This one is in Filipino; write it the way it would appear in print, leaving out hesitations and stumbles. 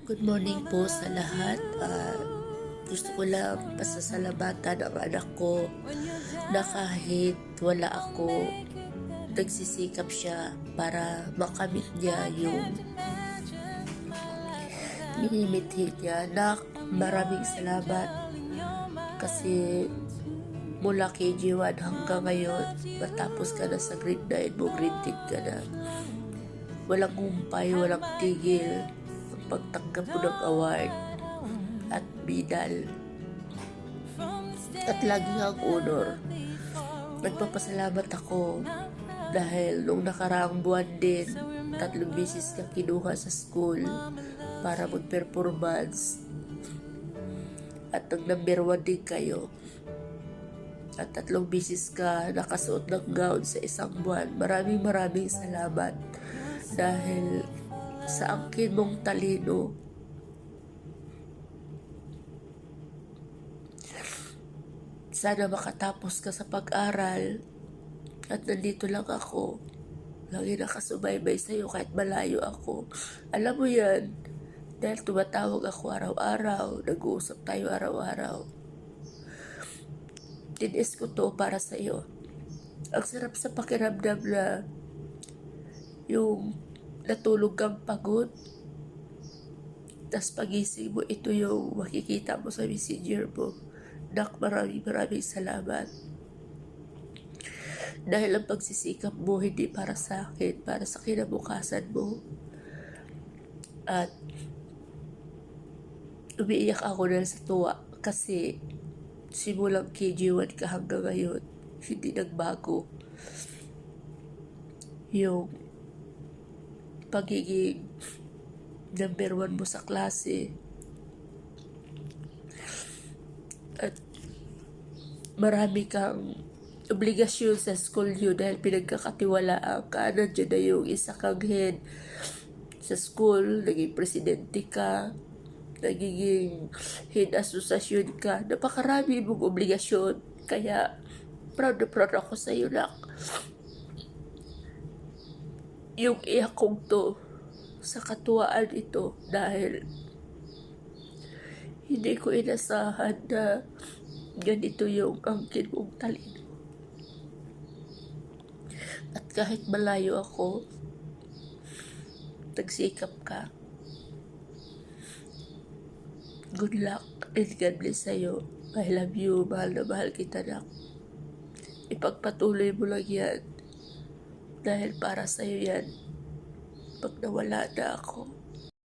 Good morning po sa lahat. Gusto ko lang pasasalamatan ang anak ko na kahit wala ako, nagsisikap siya para makamit niya yung minimithi niya. Nak, maraming salamat kasi mula KG1 hanggang ngayon, matapos ka na sa grade 9 mo, grade 10 ka na. Walang humpay, walang tigil ang pagtanggap mo ng award at medal. At lagi ang honor. Nagpapasalamat ako dahil nung nakaraang buwan din, 3 beses ka kinuha sa school para mag-performance. At nag-number 1 din kayo. At 3 beses ka nakasuot ng gown sa isang buwan. Maraming salamat dahil sa angkin mong talino. Sana makatapos ka sa pag-aral at nandito lang ako. Lagi nakasubaybay sa'yo kahit malayo ako. Alam mo yan, dahil tumatawag ako araw-araw, nag-uusap tayo araw-araw. Tinis ko to para sa'yo. Ang sarap sa pakiramdam na yung natulog kang pagod, tas pagising mo, ito yung makikita mo sa messenger mo. Nak, maraming salamat. Dahil ang pagsisikap mo hindi para sa akin, para sa kinabukasan mo. At umiiyak ako dahil sa tuwa kasi simulang KG1 ka hanggang ngayon, hindi nagbago yung pagiging number 1 mo sa klase. At marami kang obligasyon sa school nyo dahil pinagkakatiwalaan ka. Nandiyan na yung isa kang head sa school, naging presidente ka, nagiging head asosasyon ka. Napakarami mong obligasyon. Kaya proud na proud ako sa iyo, nak. Yung iyak kong to sa katuwaan ito dahil hindi ko inasahan na ganito yung angkin mong talino. At kahit malayo ako, nagsikap ka. Good luck and God bless sa'yo. I love you. Mahal na mahal kita, nak. Ipagpatuloy mo lang yan. Dahil para sa'yo yan. Pag nawala na ako,